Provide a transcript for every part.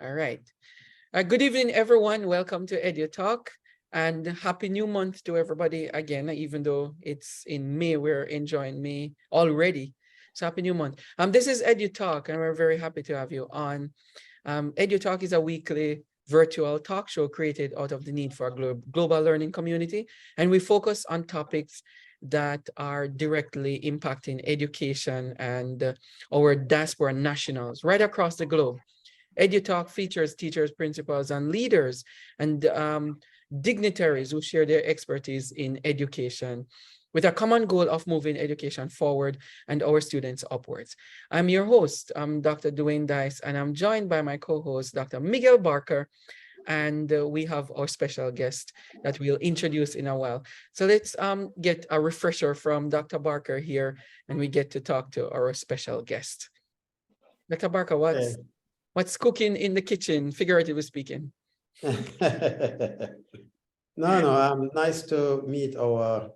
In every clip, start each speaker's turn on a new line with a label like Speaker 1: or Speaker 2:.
Speaker 1: All right. Good evening, everyone. Welcome to EduTALK and happy new month to everybody again, even though it's in May, we're enjoying May already. So happy new month. This is EduTALK and we're very happy to have you on. EduTALK is a weekly virtual talk show created out of the need for a global learning community. And we focus on topics that are directly impacting education and our diaspora nationals right across the globe. EduTALK features teachers, principals, and leaders and dignitaries who share their expertise in education with a common goal of moving education forward and our students upwards. I'm your host, Dr. Dwayne Dice, and I'm joined by my co-host, Dr. Miguel Barker, and we have our special guest that we'll introduce in a while. So let's get a refresher from Dr. Barker here, and we get to talk to our special guest. Dr. Barker, what's cooking in the kitchen, figuratively speaking?
Speaker 2: Nice to meet our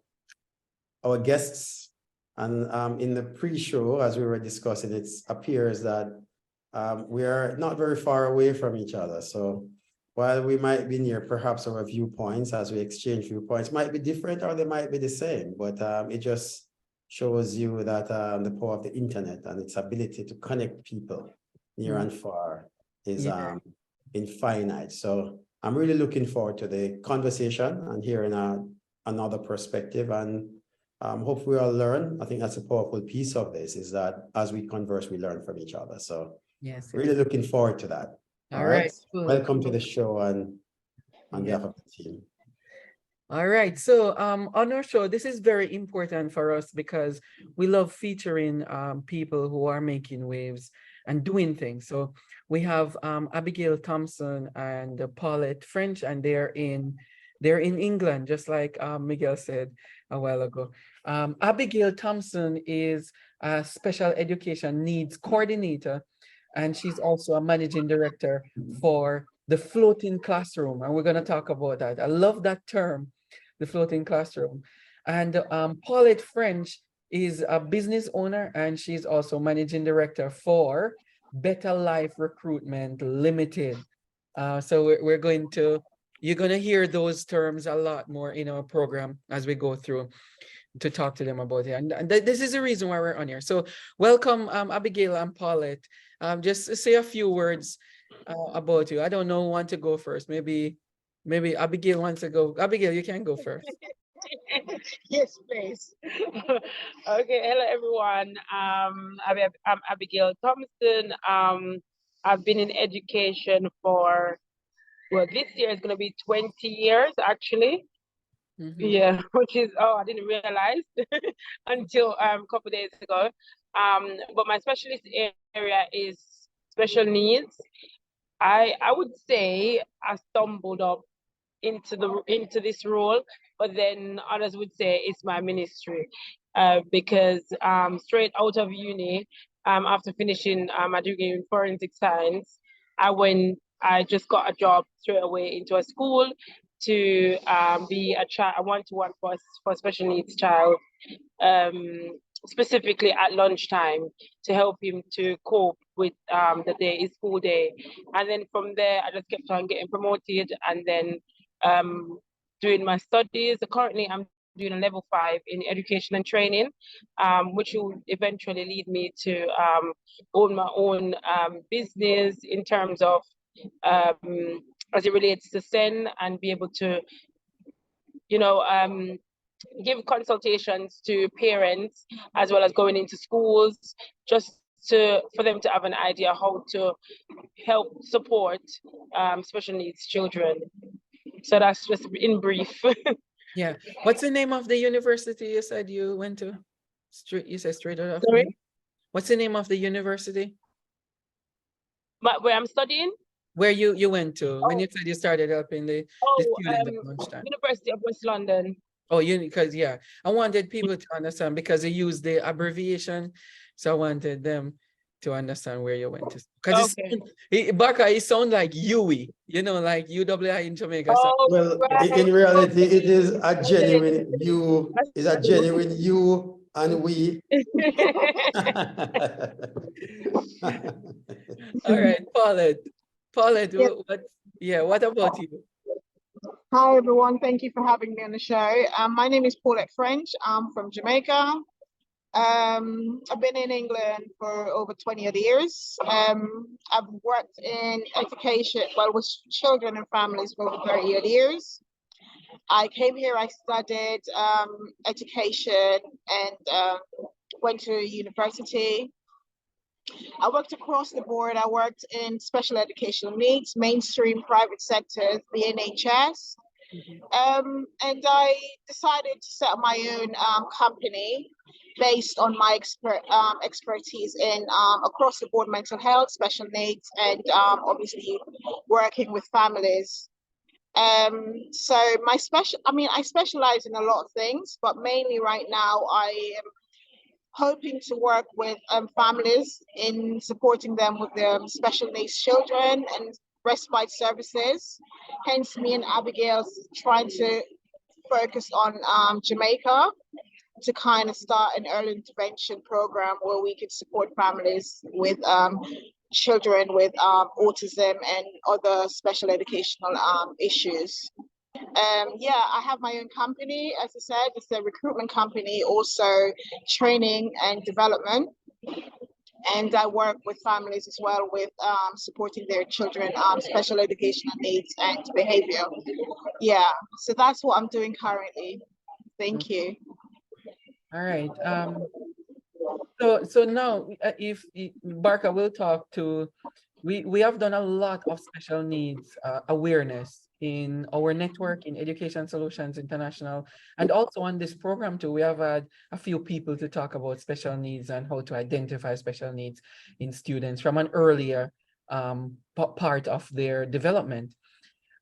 Speaker 2: guests. And in the pre-show, as we were discussing, it appears that we are not very far away from each other. So while we might be near, perhaps our viewpoints as we exchange viewpoints might be different or they might be the same, but it just shows you that the power of the internet and its ability to connect people near and far is infinite. So I'm really looking forward to the conversation and hearing another perspective, and hope we all learn. I think that's a powerful piece of this, is that as we converse, we learn from each other. So really looking forward to that. All right. Cool. Welcome to the show and on behalf of the team.
Speaker 1: All right. So on our show, this is very important for us because we love featuring people who are making waves and doing things. So we have Abigail Thompson and Paulette Ffrench, and they're in England, just like Miguel said a while ago. Abigail Thompson is a special education needs coordinator, and she's also a managing director for the floating classroom. And we're going to talk about that. I love that term, the floating classroom. And Paulette Ffrench is a business owner, and she's also managing director for Betta Lyfe Recruitment Limited. So you're going to hear those terms a lot more in our program as we go through to talk to them about it. And this is the reason why we're on here. So welcome, Abigail and Paulette. Just say a few words about you. I don't know who wants to go first. Maybe Abigail wants to go. Abigail, you can go first.
Speaker 3: Yes, please. Okay, hello everyone. I'm Abigail Thompson. I've been in education for, well, this year is going to be 20 years actually. Yeah, which is, I didn't realize until a couple of days ago. But my specialist area is special needs. I would say I stumbled up into this role, but then others would say it's my ministry, because straight out of uni, after finishing my degree in forensic science, I just got a job straight away into a school to be a one-to-one for a special needs child, specifically at lunchtime, to help him to cope with his school day. And then from there, I just kept on getting promoted, and then doing my studies. Currently, I'm doing a level 5 in education and training, which will eventually lead me to own my own business in terms of as it relates to SEN, and be able to, give consultations to parents as well as going into schools, just for them to have an idea how to help support special needs children. So that's just in brief.
Speaker 1: Yeah. What's the name of the university you said you went to? You said straight out of.
Speaker 3: Sorry?
Speaker 1: What's the name of the university?
Speaker 3: Where I'm studying?
Speaker 1: Where you went to when you said you started helping the students at lunchtime?
Speaker 3: University of West London.
Speaker 1: Oh, because I wanted people to understand because they use the abbreviation, so I wanted them to understand where you went to. Because Barker, it sounds like UWI, like UWI in Jamaica.
Speaker 2: Oh, well, right. In reality, it is a genuine you. It's a genuine you and we.
Speaker 1: All right, Paulette. Paulette,
Speaker 4: Yes.
Speaker 1: what about you?
Speaker 4: Hi, everyone. Thank you for having me on the show. My name is Paulette Ffrench. I'm from Jamaica. I've been in England for over 20 odd years. I've worked in education, well, with children and families for over 30 odd years. I came here, I studied education and went to university. I worked across the board. I worked in special educational needs, mainstream, private sectors, the NHS. And I decided to set up my own company based on my expertise in across the board mental health, special needs, and obviously working with families. So I specialize in a lot of things, but mainly right now I am hoping to work with families in supporting them with their special needs children and respite services. Hence, me and Abigail trying to focus on Jamaica to kind of start an early intervention program where we could support families with children with autism and other special educational issues. I have my own company. As I said, it's a recruitment company, also training and development. And I work with families as well with supporting their children, special educational needs and behavior. Yeah, so that's what I'm doing currently. Thank you.
Speaker 1: All right. So now, if Barker will talk to, we have done a lot of special needs awareness in our network in Education Solutions International, and also on this program too. We have had a few people to talk about special needs and how to identify special needs in students from an earlier part of their development.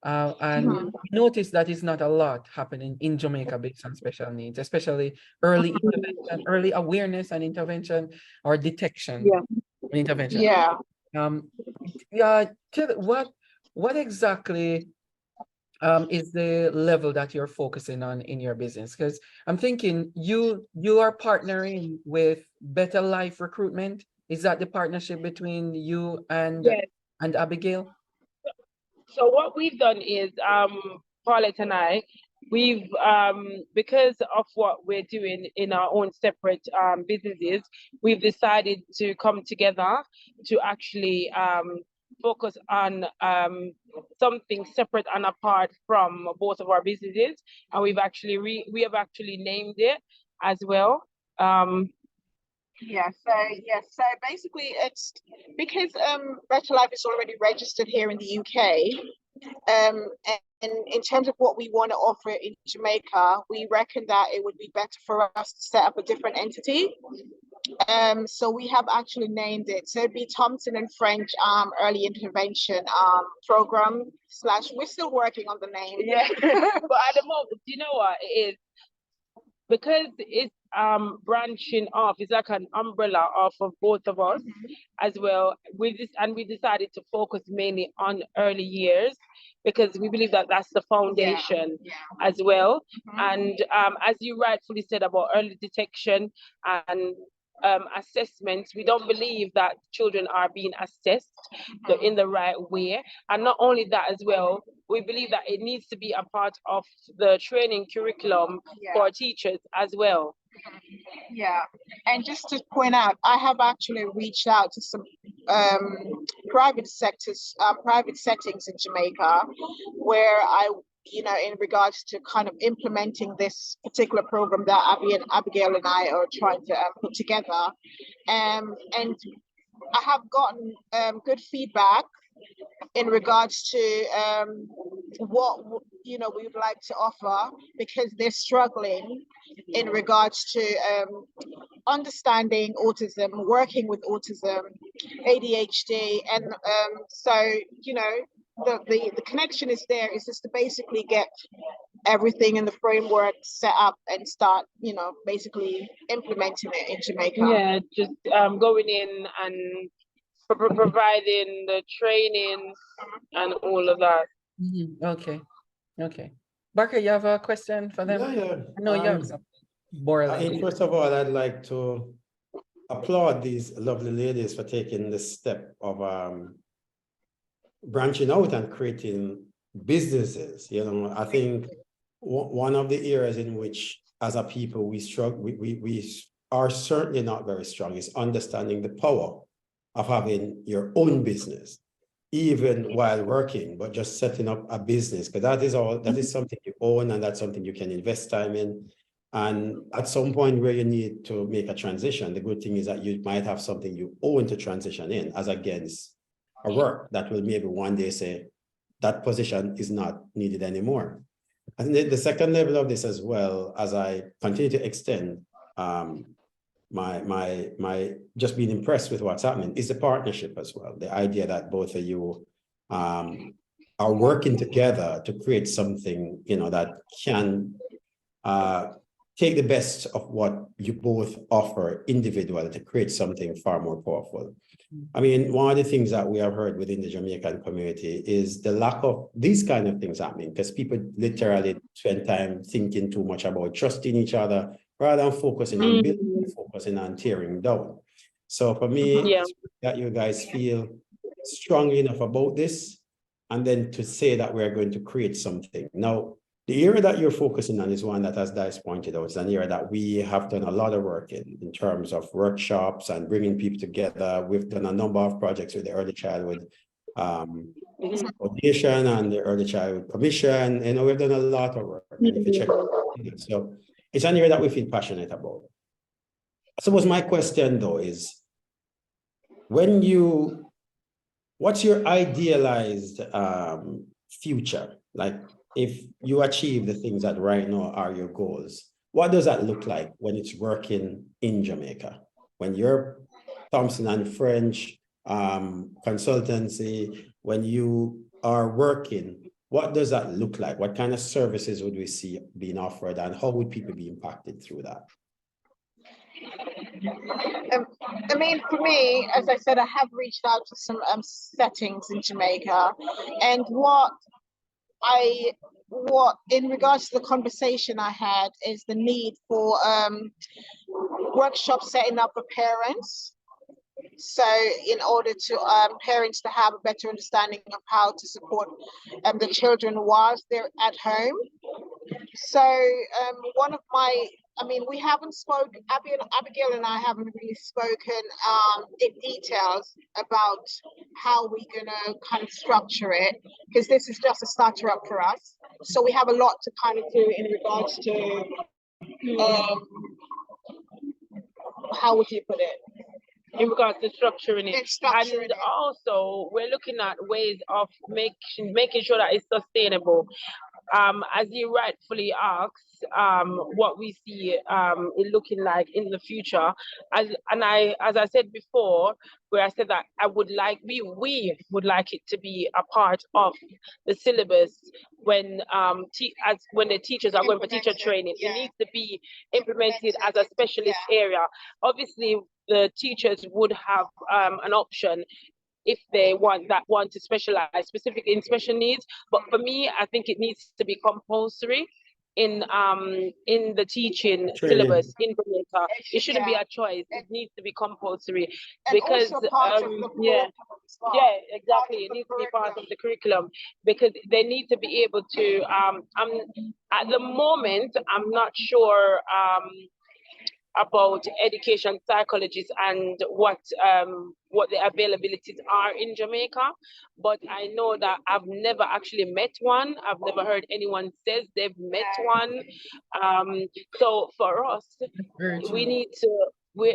Speaker 1: And we noticed that it's not a lot happening in Jamaica based on special needs, especially early intervention, early awareness and intervention or detection and intervention.
Speaker 4: Yeah.
Speaker 1: What exactly is the level that you're focusing on in your business? Because I'm thinking you are partnering with Betta Lyfe Recruitment. Is that the partnership between you and Abigail?
Speaker 3: So what we've done is, Paulette and I, we've, because of what we're doing in our own separate businesses, we've decided to come together to actually focus on something separate and apart from both of our businesses. And we have actually named it as well.
Speaker 4: So basically it's because Betta Lyfe is already registered here in the UK. And in terms of what we want to offer in Jamaica, we reckon that it would be better for us to set up a different entity. So we have actually named it. So it'd be Thompson and Ffrench Early Intervention Program / we're still working on the name.
Speaker 3: Yeah. But at the moment, you know what it is? Because it's branching off, it's like an umbrella off of both of us as well. We decided to focus mainly on early years because we believe that that's the foundation as well. And as you rightfully said about early detection and assessments, we don't believe that children are being assessed in the right way. And not only that as well, we believe that it needs to be a part of the training curriculum for teachers as well.
Speaker 4: Yeah, and just to point out, I have actually reached out to some private settings in Jamaica where in regards to kind of implementing this particular program that Abigail and I are trying to put together. And I have gotten good feedback in regards to what we would like to offer, because they're struggling in regards to understanding autism, working with autism, ADHD, and the connection is there. It's just to basically get everything in the framework set up and start, basically implementing it in Jamaica.
Speaker 3: Yeah, just going in and providing the training and all of that.
Speaker 1: Okay. Barker, you have a question for them?
Speaker 2: Yeah.
Speaker 1: I know you have something.
Speaker 2: First of all, I'd like to applaud these lovely ladies for taking this step of branching out and creating businesses. You know, I think one of the areas in which, as a people, we struggle, we are certainly not very strong is understanding the power of having your own business, even while working, but just setting up a business, because that is something you own, and that's something you can invest time in. And at some point where you need to make a transition, the good thing is that you might have something you own to transition in, as against a work that will maybe one day say that position is not needed anymore. And the second level of this, as well, as I continue to extend my just being impressed with what's happening, is the partnership as well. The idea that both of you are working together to create something, you know, that can take the best of what you both offer individually to create something far more powerful. I mean, one of the things that we have heard within the Jamaican community is the lack of these kind of things happening, because people literally spend time thinking too much about trusting each other rather than focusing on building, focusing on tearing down. So for me, that you guys feel strongly enough about this, and then to say that we're going to create something. Now, the area that you're focusing on is one that, as Dice pointed out, is an area that we have done a lot of work in terms of workshops and bringing people together. We've done a number of projects with the Early Childhood Foundation and the Early Childhood Commission, and we've done a lot of work. And if you check it, so it's an area that we feel passionate about. I suppose my question, though, is what's your idealized future? Like, if you achieve the things that right now are your goals, what does that look like when it's working in Jamaica? When you're Thompson and Ffrench consultancy, when you are working, what does that look like? What kind of services would we see being offered, and how would people be impacted through that?
Speaker 4: I mean, for me, as I said, I have reached out to some settings in Jamaica, and what in regards to the conversation I had is the need for workshops setting up for parents. So in order to parents to have a better understanding of how to support the children whilst they're at home. So one of my, I mean, we haven't spoken, Abigail and I haven't really spoken in details about how we're gonna kind of structure it, because this is just a starter up for us. So we have a lot to kind of do in regards to, how would you put it?
Speaker 3: In regards to structuring it.
Speaker 4: And
Speaker 3: also we're looking at ways of making sure that it's sustainable. As you rightfully asked, what we see it looking like in the future, as I said before, where I said that we would like it to be a part of the syllabus when the teachers are going for teacher training. It needs to be implemented as a specialist area. Obviously, the teachers would have an option if they want to specialize specifically in special needs. But for me, I think it needs to be compulsory in the teaching syllabus in Jamaica. It shouldn't be a choice. It needs to be compulsory, because exactly, it needs to be part of the curriculum, because they need to be able to at the moment I'm not sure about education psychologists and what the availabilities are in Jamaica, but I know that I've never actually met one. I've never heard anyone says they've met one. So for us, we need to,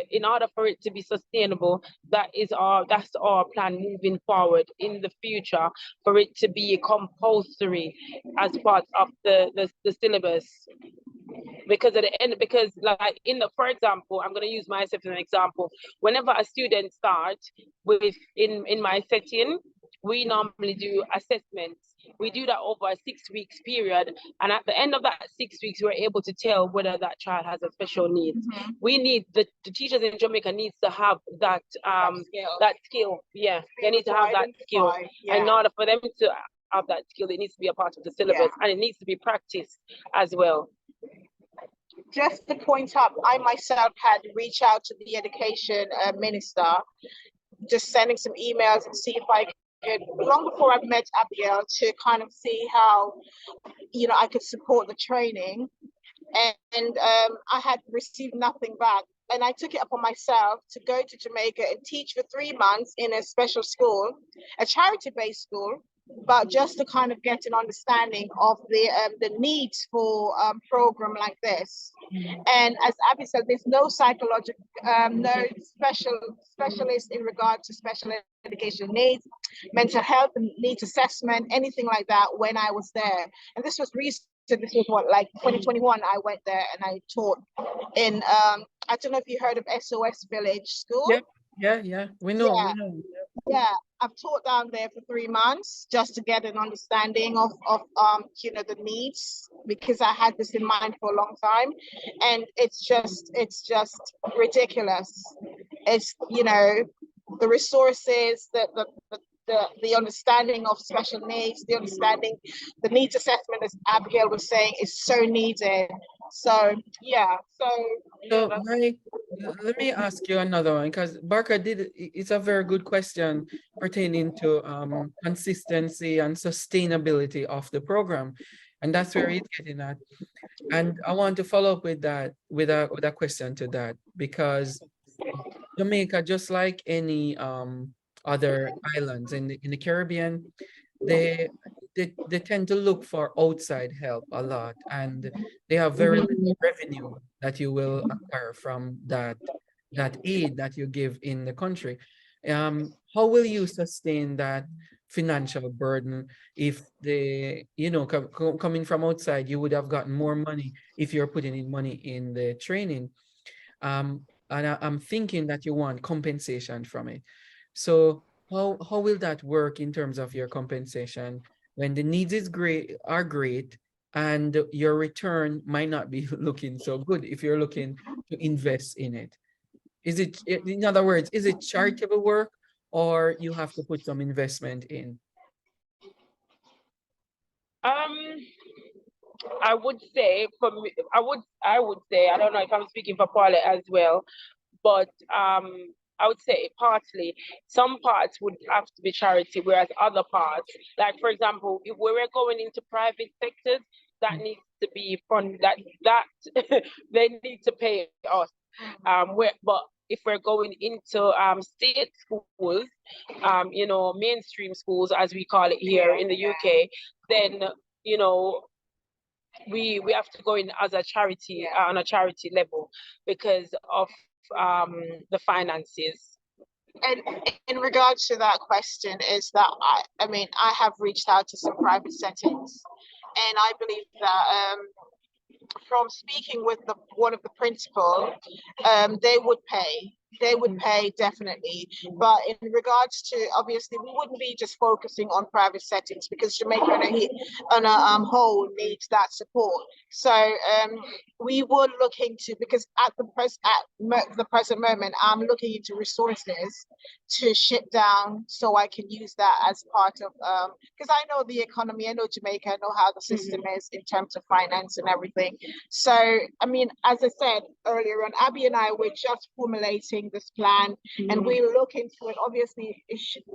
Speaker 3: in order for it to be sustainable, that's our plan moving forward in the future, for it to be compulsory as part of the syllabus. Because at the end, like for example, I'm going to use myself as an example. Whenever a student starts in my setting, we normally do assessments. We do that over a 6 weeks period, and at the end of that 6 weeks, we're able to tell whether that child has a special needs. We need the teachers in Jamaica needs to have that skill. Yeah, they need to have that skill. And in order for them to have that skill, it needs to be a part of the syllabus, and it needs to be practiced as well.
Speaker 4: Just to point out, I myself had reached out to the education minister, just sending some emails and see if I long before I met Abigail to kind of see how, you know, I could support the training. And I had received nothing back. And I took it upon myself to go to Jamaica and teach for 3 months in a special school, a charity-based school, but just to kind of get an understanding of the needs for program like this. And as Abby said, there's no psychological, no specialist in regard to special education needs, mental health needs assessment, anything like that when I was there. And this was recent. This was what, like 2021, I went there and I taught in, I don't know if you heard of SOS Village School.
Speaker 1: Yeah, we know.
Speaker 4: Yeah, I've taught down there for 3 months just to get an understanding of you know, the needs, because I had this in mind for a long time, and it's just ridiculous. It's, you know, the resources, the understanding of special needs, the understanding, the needs assessment, as Abigail was saying, is so needed. So yeah,
Speaker 1: So let me ask you another one, because Barker it's a very good question pertaining to consistency and sustainability of the program. And that's where it's getting at. And I want to follow up with that, with a question to that, because Jamaica, just like any other islands in the Caribbean, they tend to look for outside help a lot, and they have very little revenue that you will acquire from that aid that you give in the country. How will you sustain that financial burden if you know, coming from outside, you would have gotten more money if you're putting in money in the training. And I'm thinking that you want compensation from it. So how will that work in terms of your compensation when the needs are great and your return might not be looking so good if you're looking to invest in it? Is it, in other words, is it charitable work, or you have to put some investment in?
Speaker 3: I would say for me, I would say, I don't know if I'm speaking for Paulette as well, but I would say partly, some parts would have to be charity, whereas other parts, like for example, if we were going into private sectors, that needs to be funded, that they need to pay us. But if we're going into state schools, you know, mainstream schools, as we call it here in the UK, then, you know, we have to go in as a charity, on a charity level, because of the finances.
Speaker 4: and in regards to that question, is that I mean, I have reached out to some private settings, and I believe that from speaking with one of the principal, they would pay. They would pay definitely, but in regards to, obviously, we wouldn't be just focusing on private settings, because Jamaica on a whole needs that support. So we would look into, because at the present moment, I'm looking into resources to ship down so I can use that as part of, because I know the economy, I know Jamaica, I know how the system is in terms of finance and everything. So, I mean, as I said earlier on, Abby and I were just formulating this plan, and we look into it. Obviously,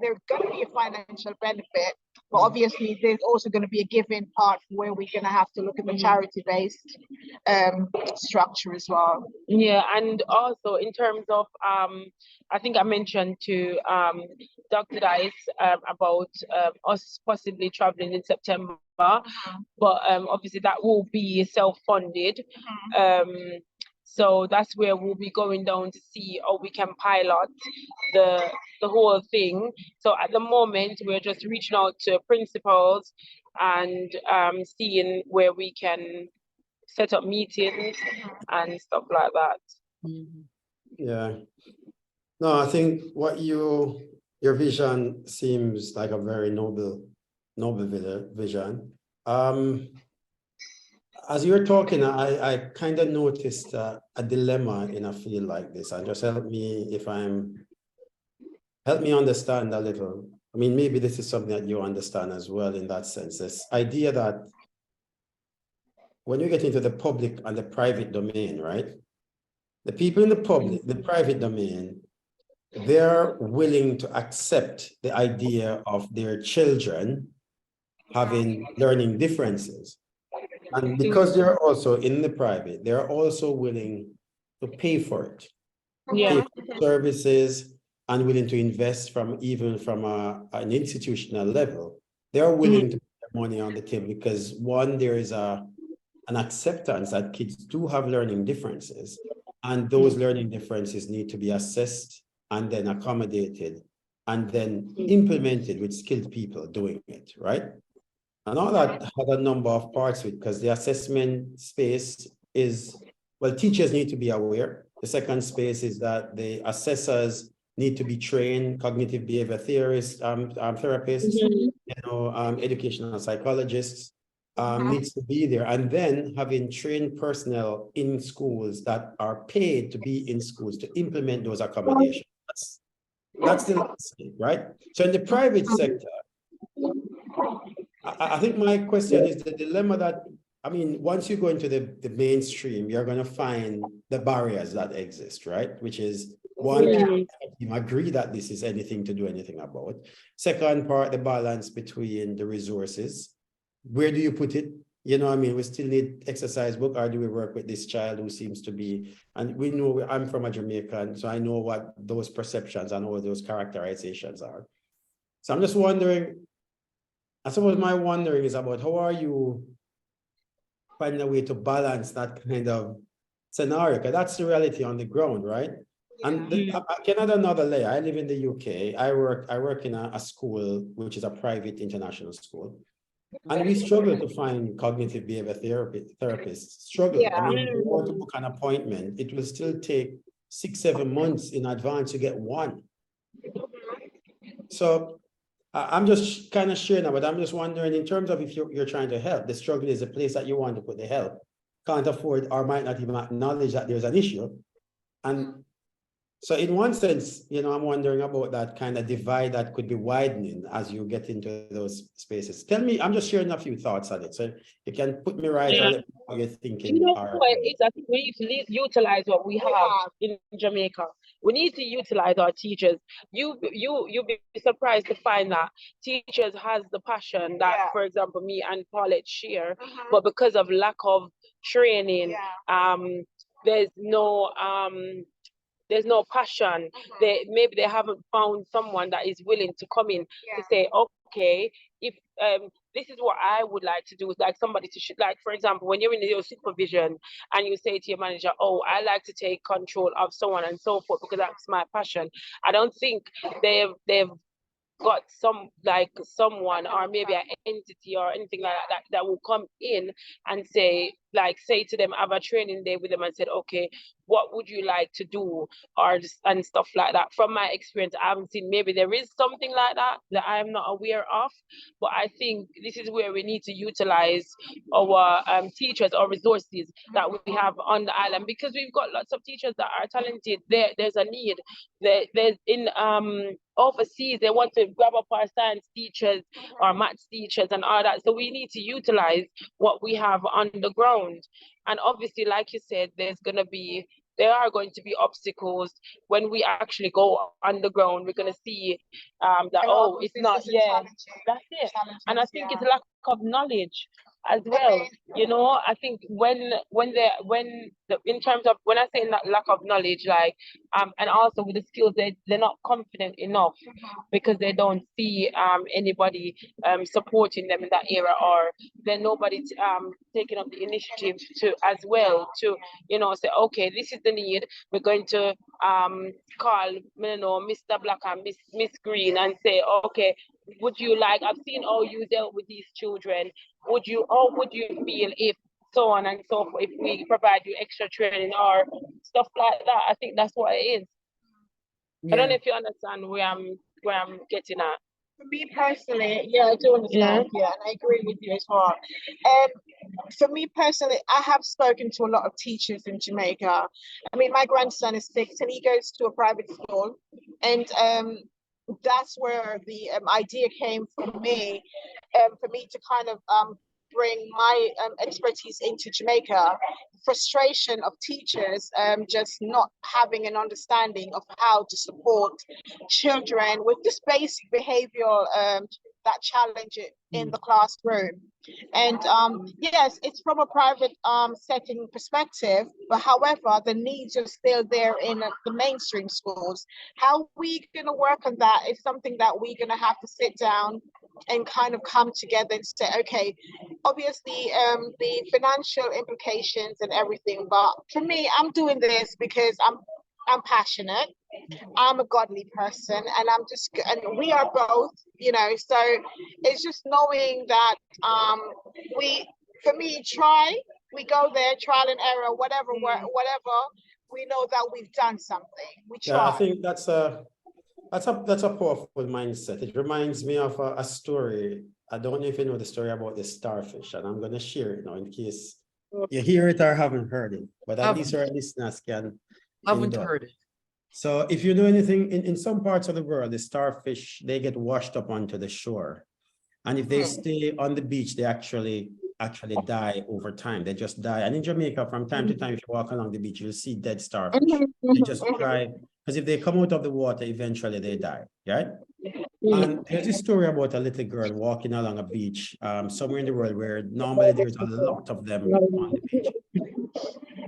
Speaker 4: there's going to be a financial benefit, but obviously there's also going to be a give-in part where we're going to have to look at the charity-based structure as well.
Speaker 3: Yeah, and also in terms of, I think I mentioned to Dr. Dice about us possibly traveling in September, but obviously that will be self-funded. So that's where we'll be going down to see how we can pilot the whole thing. So at the moment, we're just reaching out to principals and seeing where we can set up meetings and stuff like that.
Speaker 2: Yeah. No, I think what your vision seems like a very noble vision. As you're talking, I kind of noticed a dilemma in a field like this, and just help me understand a little. I mean, maybe this is something that you understand as well in that sense. This idea that when you get into the public and the private domain, right? The people in the private domain they're willing to accept the idea of their children having learning differences. And because they're also in the private, they're also willing to pay for it, pay for services, and willing to invest even from an institutional level. They're willing to put their money on the table because one, there is an acceptance that kids do have learning differences, and those learning differences need to be assessed and then accommodated and then implemented with skilled people doing it, right? And all that had a number of parts to it because the assessment space is, well, teachers need to be aware. The second space is that the assessors need to be trained, cognitive behavior theorists, therapists, educational psychologists needs to be there. And then having trained personnel in schools that are paid to be in schools to implement those accommodations. That's the last thing, right? So in the private sector, I think my question is the dilemma that, I mean, once you go into the mainstream, you're going to find the barriers that exist, right? Which is one, you agree that this is anything to do anything about. Second part, the balance between the resources. Where do you put it? You know, I mean, we still need exercise book, or do we work with this child who seems to be, and we know I'm from a Jamaican, so I know what those perceptions and all those characterizations are. So I'm just wondering, I suppose my wondering is about how are you finding a way to balance that kind of scenario? Because that's the reality on the ground, right? And I can add another layer. I live in the UK. I work in a school, which is a private international school. And we struggle to find cognitive behavior therapists. Struggle. I mean, if you want to book an appointment, it will still take 6-7 months in advance to get one. So I'm just kind of sharing that, but I'm just wondering, in terms of if you're trying to help, the struggle is a place that you want to put the help, can't afford or might not even acknowledge that there's an issue. And so in one sense, you know, I'm wondering about that kind of divide that could be widening as you get into those spaces. Tell me, I'm just sharing a few thoughts on it. So you can put me right or let me know what you're thinking.
Speaker 3: You know what it is? I think we need to utilize what we have in Jamaica. We need to utilize our teachers. You'll be surprised to find that teachers has the passion that, for example, me and Paulette share, but because of lack of training, there's no passion. Maybe they haven't found someone that is willing to come in to say, okay, if this is what I would like to do, is like somebody to like, for example, when you're in your supervision and you say to your manager, oh, I like to take control of so on and so forth because that's my passion. I don't think they've got someone or maybe an entity or anything like that will come in and say to them, have a training day with them and said, okay, what would you like to do, and stuff like that. From my experience, I haven't seen. Maybe there is something like that I'm not aware of, but I think this is where we need to utilize our teachers or resources that we have on the island, because we've got lots of teachers that are talented. There's a need. There's in overseas, they want to grab up our science teachers or maths teachers and all that. So we need to utilize what we have on the ground. And obviously, like you said, there are going to be obstacles when we actually go underground. We're going to see that, oh, it's not, that's it. And I think it's lack of knowledge as well. You know, I think in terms of, when I say lack of knowledge, like, and also with the skills, they're not confident enough because they don't see anybody supporting them in that area, or then nobody taking up the initiative to you know, say, okay, this is the need. We're going to call, you know, Mr. Black and Miss Green and say, okay, would you like, I've seen how you dealt with these children. How would you feel if so on and so forth, if we provide you extra training or stuff like that? I think that's what it is. I don't know if you understand where I'm getting at.
Speaker 4: For me personally, I do understand. And I agree with you as well. For me personally, I have spoken to a lot of teachers in Jamaica. I mean, my grandson is 6 and he goes to a private school, and that's where the idea came from me, for me to kind of bring my expertise into Jamaica, frustration of teachers just not having an understanding of how to support children with this basic behavioral that challenge it in the classroom. And yes, it's from a private setting perspective, but however, the needs are still there in the mainstream schools. How we going to work on that is something that we're going to have to sit down and kind of come together and say, okay, obviously the financial implications and everything, but for me, I'm doing this because I'm passionate. I'm a godly person, and and we are both, you know, so it's just knowing that for me, we go there, trial and error, whatever, we know that we've done something. We try.
Speaker 2: Yeah, I think that's a powerful mindset. It reminds me of a story. I don't know if you know the story about the starfish, and I'm going to share it now in case you hear it or haven't heard it, but at least our listeners can.
Speaker 1: Haven't heard it.
Speaker 2: So if you know anything, in some parts of the world, the starfish, they get washed up onto the shore. And if they stay on the beach, they actually die over time. They just die. And in Jamaica, from time to time, if you walk along the beach, you'll see dead starfish. They just dry, because if they come out of the water, eventually they die, right? And there's this story about a little girl walking along a beach somewhere in the world where normally there's a lot of them on the beach.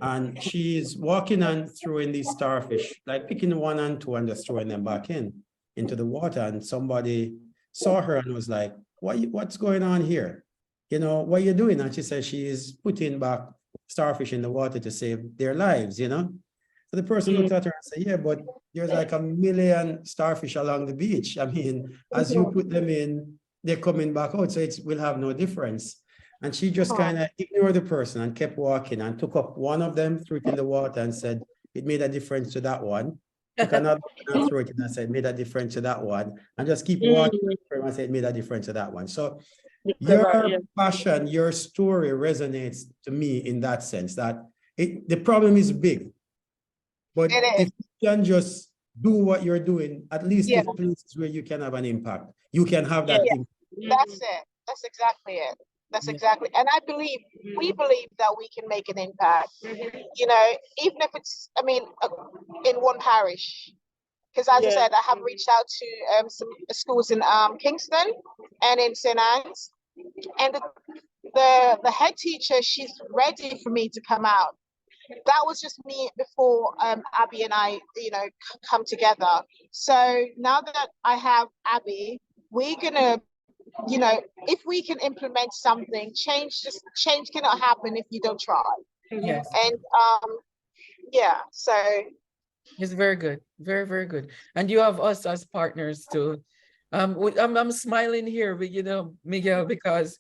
Speaker 2: And she's walking and throwing these starfish, like picking one and two and just throwing them back into the water. And somebody saw her and was like, what's going on here? You know, what are you doing? And she said she is putting back starfish in the water to save their lives, you know? So the person looked at her and said, yeah, but there's like 1 million starfish along the beach. I mean, as you put them in, they're coming back out, so it will have no difference. And she just kind of ignored the person and kept walking and took up one of them, threw it in the water and said, it made a difference to that one. Took another one and threw it in and said, made a difference to that one. And just keep walking and say, it made a difference to that one. So your passion, your story resonates to me in that sense, that the problem is big. But if you can just do what you're doing, at least the places where you can have an impact, you can have that impact.
Speaker 4: That's it. That's exactly it. That's exactly. And we believe that we can make an impact, you know, even if it's, I mean, in one parish. Because as I said, I have reached out to some schools in Kingston and in St. Anne's. And the head teacher, she's ready for me to come out. That was just me before Abby and I, you know, come together. So now that I have Abby, we're gonna, you know, if we can implement something, change cannot happen if you don't try.
Speaker 1: Yes.
Speaker 4: And yeah, so
Speaker 1: it's very good, very, very good. And you have us as partners too. I'm smiling here, but you know, Miguel, because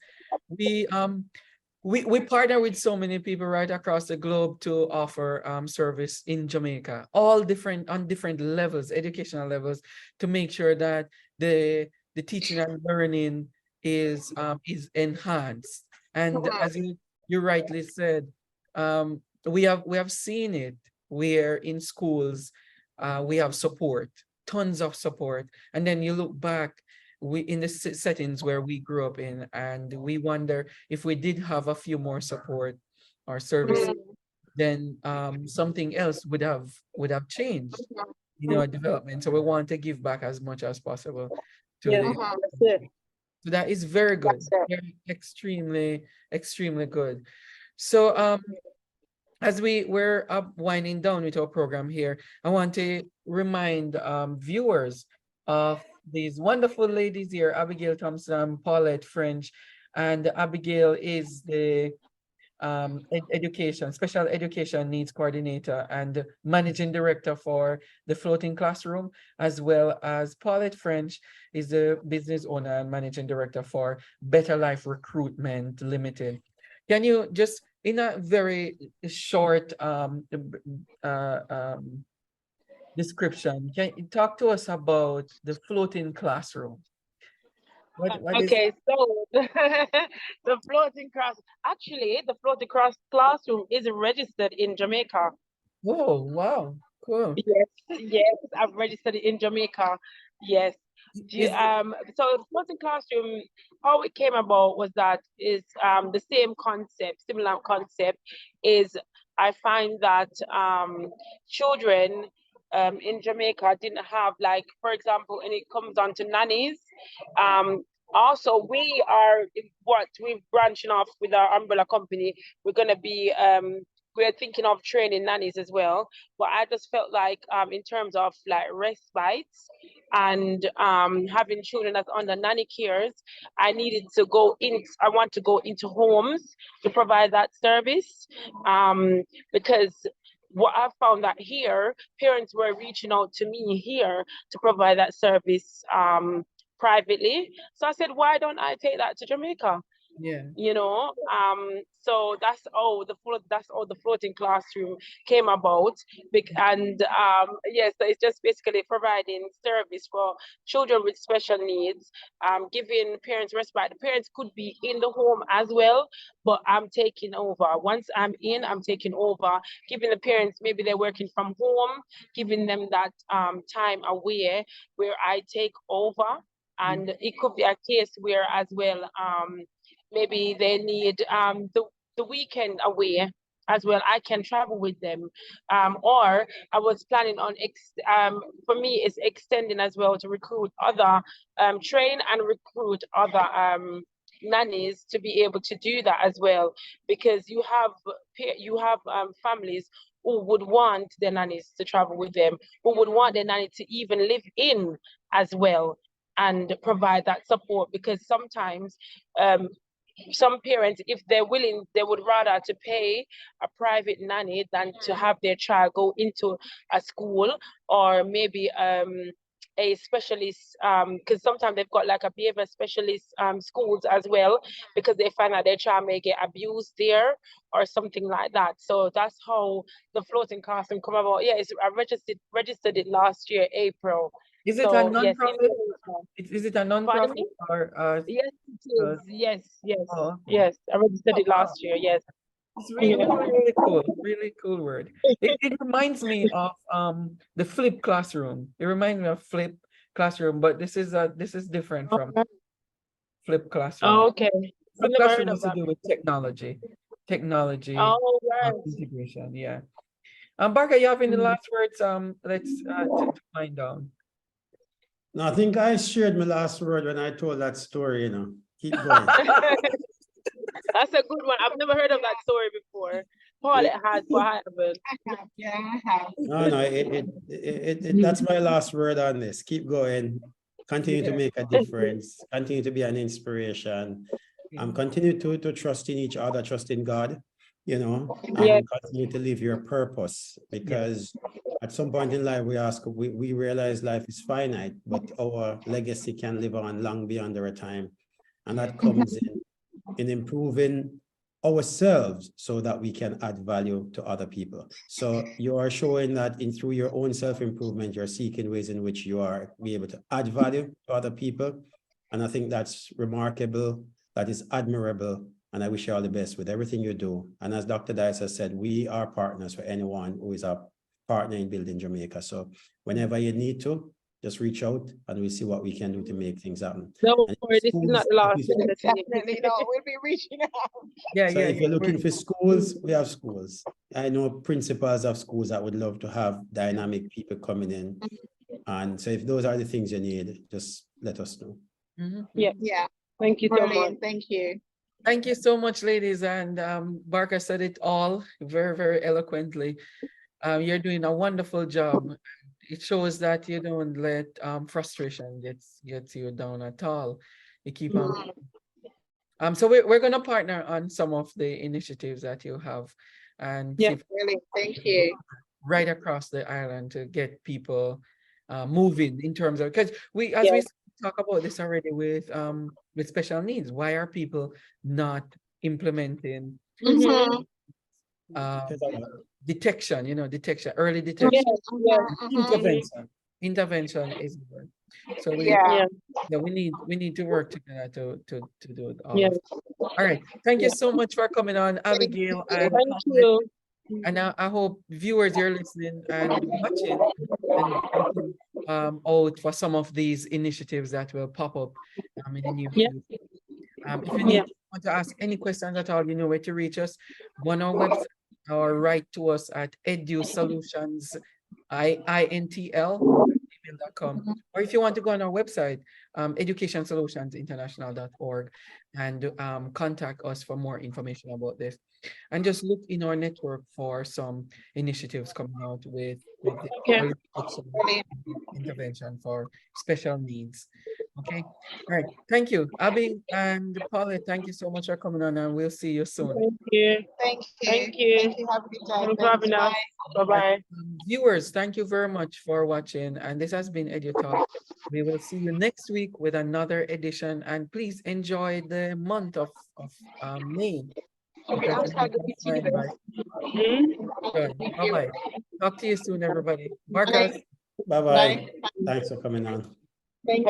Speaker 1: we partner with so many people right across the globe to offer service in Jamaica, all on different levels, educational levels, to make sure that the teaching and learning is enhanced. And as you rightly said, we have seen it where in schools we have support, tons of support, and then you look back in the settings where we grew up in, and we wonder if we did have a few more support or services, then something else would have changed, you know, development. So we want to give back as much as possible to so that is very good. Very extremely good. So as we're winding down with our program here, I want to remind viewers of these wonderful ladies here, Abigail Thompson, Paulette Ffrench, and Abigail is the special education needs coordinator and managing director for the Floating Classroom, as well as Paulette Ffrench is the business owner and managing director for Betta Lyfe Recruitment Limited. Can you just, in a very short description, can you talk to us about the Floating Classroom?
Speaker 3: Okay, so the floating classroom is registered in Jamaica.
Speaker 1: Oh, wow, cool.
Speaker 3: Yes, I've registered it in Jamaica. Yes. So the floating classroom, how it came about was that is the same concept, similar concept is I find that children in Jamaica didn't have, like, for example, and it comes down to nannies. Also, we're branching off with our umbrella company. We're gonna be we're thinking of training nannies as well. But I just felt like in terms of like respites and having children that's under nanny cares, I want to go into homes to provide that service, because what I found that here, parents were reaching out to me here to provide that service privately. So I said, why don't I take that to Jamaica?
Speaker 1: Yeah.
Speaker 3: So that's all the floating classroom came about. And yes, so it's just basically providing service for children with special needs, giving parents respite. The parents could be in the home as well, but I'm taking over. Once I'm taking over, giving the parents, maybe they're working from home, giving them that time away where I take over. And it could be a case where as well, maybe they need the weekend away as well. I can travel with them. Or I was planning on, for me, it's extending as well to recruit other, train and recruit other nannies to be able to do that as well. Because you have families who would want their nannies to travel with them, who would want their nanny to even live in as well and provide that support. Because sometimes some parents, if they're willing, they would rather to pay a private nanny than to have their child go into a school or maybe a specialist, because sometimes they've got like a behavior specialist schools as well, because they find out their child may get abused there or something like that. So that's how the floating classroom come about. Yeah, I registered it last year, April.
Speaker 1: Is it a non-profit? Is it a non-profit or
Speaker 3: yes, it is. Yes.
Speaker 1: Oh.
Speaker 3: Yes, I registered it last year. Yes.
Speaker 1: It's really cool word. It reminds me of the flip classroom. It reminds me of flip classroom, but this is different from flip classroom.
Speaker 3: Oh, okay.
Speaker 1: Flip classroom has to do with technology.
Speaker 3: Oh, right.
Speaker 1: Integration. Yeah. Barker, you have any last words? Let's to wind down.
Speaker 2: No, I think I shared my last word when I told that story, Keep going.
Speaker 3: That's a good one. I've never heard of that story before. Paulette has, but I haven't.
Speaker 4: Yeah, I have.
Speaker 2: No, that's my last word on this. Keep going. Continue to make a difference. Continue to be an inspiration. Continue to trust in each other, trust in God, and continue to live your purpose. Because at some point in life, we realize life is finite, but our legacy can live on long beyond our time. And that comes in improving ourselves so that we can add value to other people. So you are showing that through your own self-improvement, you're seeking ways in which you are be able to add value to other people. And I think that's remarkable, that is admirable. And I wish you all the best with everything you do. And as Dr. Dice has said, we are partners for anyone who is a partner in building Jamaica. So whenever you need to, just reach out and we'll see what we can do to make things happen.
Speaker 3: No, this is not the last.
Speaker 4: Definitely not. We'll be reaching out.
Speaker 2: If you're looking for schools, we have schools. I know principals of schools that would love to have dynamic people coming in. And so if those are the things you need, just let us know.
Speaker 3: Yeah. Thank you so much.
Speaker 4: Thank you.
Speaker 1: Thank you so much, ladies. And Barker said it all very, very eloquently. You're doing a wonderful job. It shows that you don't let frustration get you down at all. You keep on. So we're going to partner on some of the initiatives that you have, and
Speaker 4: really, thank you.
Speaker 1: Right across the island to get people moving in terms of, because we talk about this already with special needs. Why are people not implementing detection, early detection? Intervention is good. So we need to work together to do it all. All right. Thank you so much for coming on, Abigail. And
Speaker 3: thank you.
Speaker 1: And I hope viewers, you're listening and watching, and out for some of these initiatives that will pop up in the near
Speaker 3: Yeah.
Speaker 1: future. If you want to ask any questions at all, you know where to reach us. Go on our website or write to us at edusolutions, INTL@gmail.com. Or if you want to go on our website, educationsolutionsinternational.org, and contact us for more information about this. And just look in our network for some initiatives coming out with the early detection intervention for special needs. Okay. All right. Thank you, Abby and Paulette. Thank you so much for coming on, and we'll see you soon.
Speaker 3: Thank you.
Speaker 4: Thank you.
Speaker 3: Thank you.
Speaker 4: Thank you. Have a good day.
Speaker 3: Thanks for
Speaker 4: Thanks.
Speaker 3: having us.
Speaker 4: Bye.
Speaker 3: Bye-bye.
Speaker 1: Viewers, thank you very much for watching. And this has been EduTalk. We will see you next week with another edition. And please enjoy the month of May. Because it's been flying by. Good. Bye-bye. Talk to you soon, everybody. Marcus.
Speaker 2: Bye-bye. Thanks for coming on.
Speaker 4: Thank you.